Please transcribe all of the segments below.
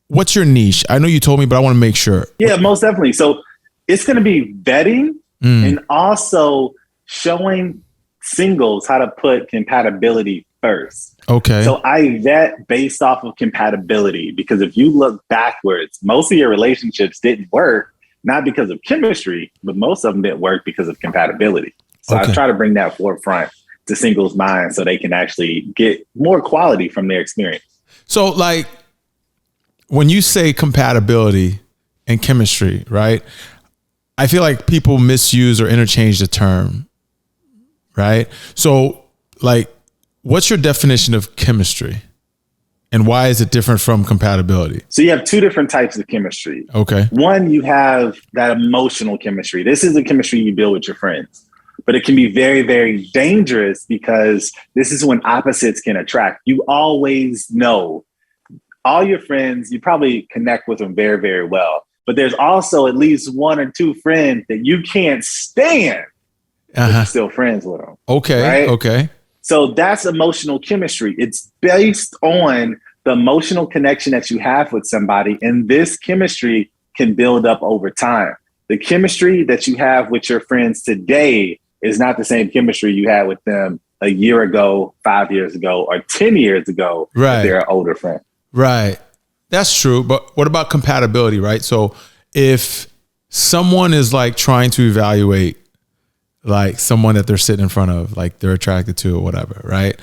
what's your niche? I know you told me, but I want to make sure. Yeah, most definitely. So it's going to be vetting and also showing singles how to put compatibility first. Okay. So I vet based off of compatibility, because if you look backwards, most of your relationships didn't work, not because of chemistry, but most of them didn't work because of compatibility. So I try to bring that forefront to singles' minds so they can actually get more quality from their experience. So like when you say compatibility and chemistry, right? I feel like people misuse or interchange the term, right? So like, what's your definition of chemistry and why is it different from compatibility? So you have two different types of chemistry. Okay. One, you have that emotional chemistry. This is the chemistry you build with your friends, but it can be very, very dangerous because this is when opposites can attract. You always know all your friends, you probably connect with them very, very well, but there's also at least one or two friends that you can't stand, but you're still friends with them. Okay. Right? Okay. So that's emotional chemistry. It's based on the emotional connection that you have with somebody. And this chemistry can build up over time. The chemistry that you have with your friends today is not the same chemistry you had with them a year ago, 5 years ago, or 10 years ago. Right. If they're an older friend. Right. That's true. But what about compatibility, right? So if someone is like trying to evaluate like someone that they're sitting in front of, like they're attracted to or whatever, right?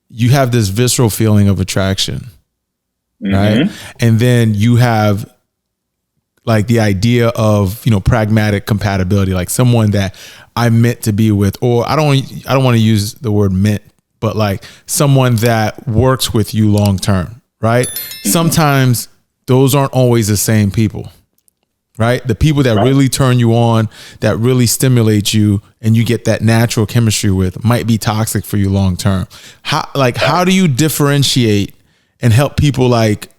You have this visceral feeling of attraction, right? And then you have like the idea of, you know, pragmatic compatibility, like someone that I'm meant to be with, or I don't want to use the word meant, but like someone that works with you long term, right? Sometimes those aren't always the same people. Right? The people that really turn you on, that really stimulate you, and you get that natural chemistry with might be toxic for you long term. How do you differentiate and help people like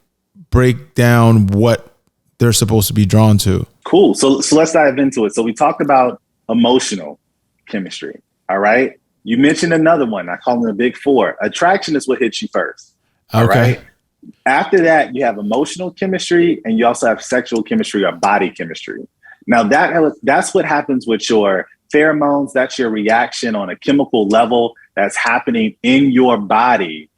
break down what they're supposed to be drawn to? Cool. So let's dive into it. So we talked about emotional chemistry. All right. You mentioned another one. I call them the big four. Attraction is what hits you first. All right. After that, you have emotional chemistry and you also have sexual chemistry or body chemistry. Now that's what happens with your pheromones. That's your reaction on a chemical level that's happening in your body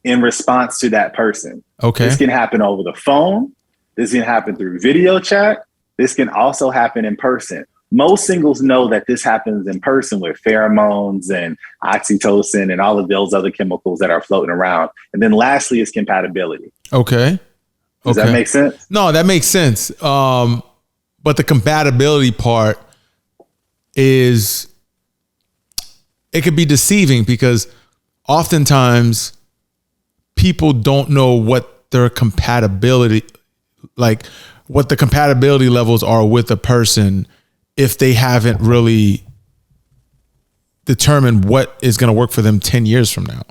in response to that person. Okay. This can happen over the phone. This can happen through video chat. This can also happen in person. Most singles know that this happens in person with pheromones and oxytocin and all of those other chemicals that are floating around. And then lastly is compatibility. Okay. Does that make sense? No, that makes sense. But the compatibility part is, it could be deceiving because oftentimes people don't know what their compatibility, like what the compatibility levels are with a person if they haven't really determined what is going to work for them 10 years from now.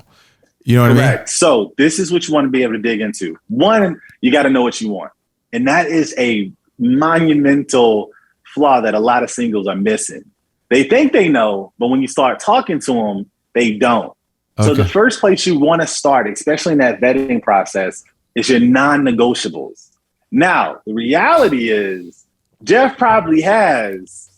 You know what I mean? So this is what you want to be able to dig into. One, you got to know what you want. And that is a monumental flaw that a lot of singles are missing. They think they know, but when you start talking to them, they don't. So the first place you want to start, especially in that vetting process, is your non-negotiables. Now, the reality is Jeff probably has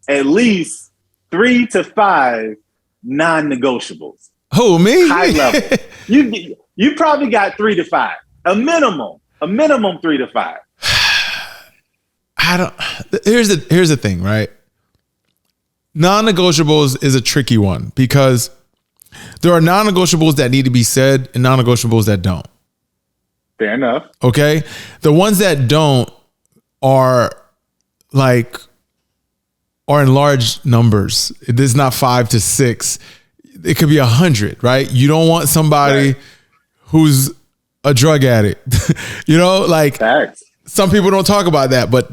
at least 3 to 5 non-negotiables. Who, me? High level. You probably got 3 to 5. A minimum 3 to 5. Here's the thing, right? Non-negotiables is a tricky one because there are non-negotiables that need to be said and non-negotiables that don't. Fair enough. Okay. The ones that don't are in large numbers. It is not 5 to 6. It could be 100, right? You don't want somebody who's a drug addict. You know, like Facts. Some people don't talk about that, but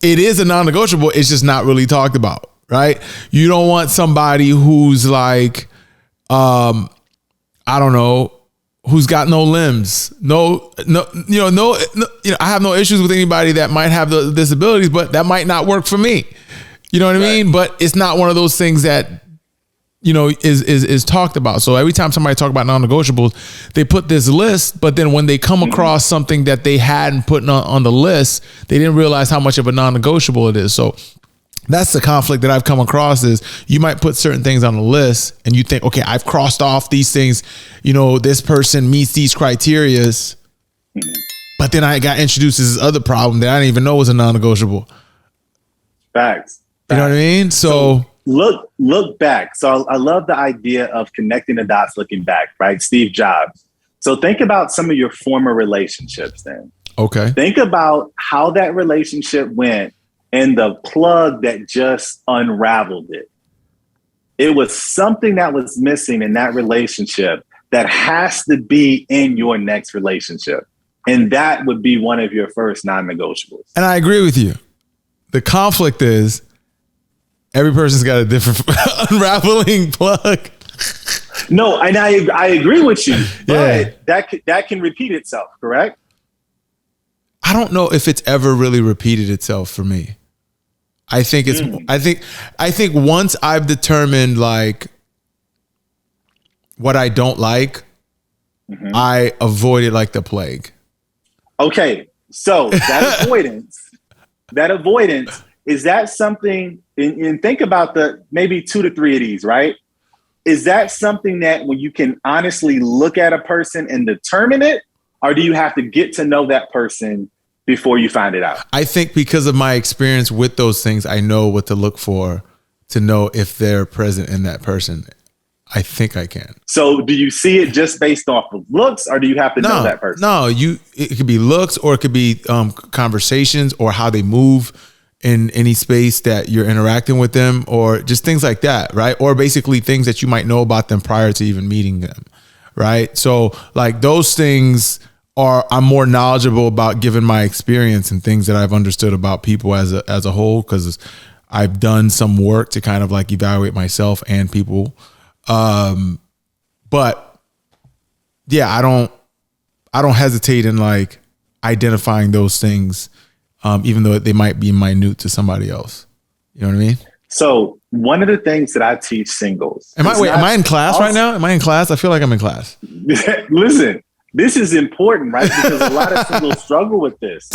it is a non-negotiable. It's just not really talked about, right? You don't want somebody who's like, I don't know, who's got no limbs, no, I have no issues with anybody that might have the disabilities, but that might not work for me. You know what I mean? But it's not one of those things that is talked about. So every time somebody talk about non-negotiables, they put this list, but then when they come across something that they hadn't put on the list, they didn't realize how much of a non-negotiable it is. So that's the conflict that I've come across is you might put certain things on the list and you think, okay, I've crossed off these things, this person meets these criterias, but then I got introduced to this other problem that I didn't even know was a non-negotiable. Facts. You know what I mean? So look back. So I love the idea of connecting the dots, looking back, right? Steve Jobs. So think about some of your former relationships then. Okay. Think about how that relationship went and the plug that just unraveled it. It was something that was missing in that relationship that has to be in your next relationship. And that would be one of your first non-negotiables. And I agree with you. The conflict is every person's got a different unraveling plug. No, and I agree with you, but Yeah. that can repeat itself, correct? I don't know if it's ever really repeated itself for me. I think it's I think once I've determined like what I don't like, I avoid it like the plague. Okay. So that avoidance, is that something, and think about the maybe 2 to 3 of these, right? Is that something that when you can honestly look at a person and determine it, or do you have to get to know that person before you find it out? I think because of my experience with those things, I know what to look for to know if they're present in that person. I think I can. So do you see it just based off of looks, or do you have to know that person? No, it could be looks, or it could be conversations, or how they move in any space that you're interacting with them, or just things like that, right? Or basically things that you might know about them prior to even meeting them, right? So like those things I'm more knowledgeable about given my experience and things that I've understood about people as a whole, because I've done some work to kind of like evaluate myself and people. But yeah, I don't hesitate in like identifying those things, even though they might be minute to somebody else. You know what I mean? So one of the things that I teach singles. Am I in class right now? Am I in class? I feel like I'm in class. Listen, this is important, right? Because a lot of singles struggle with this.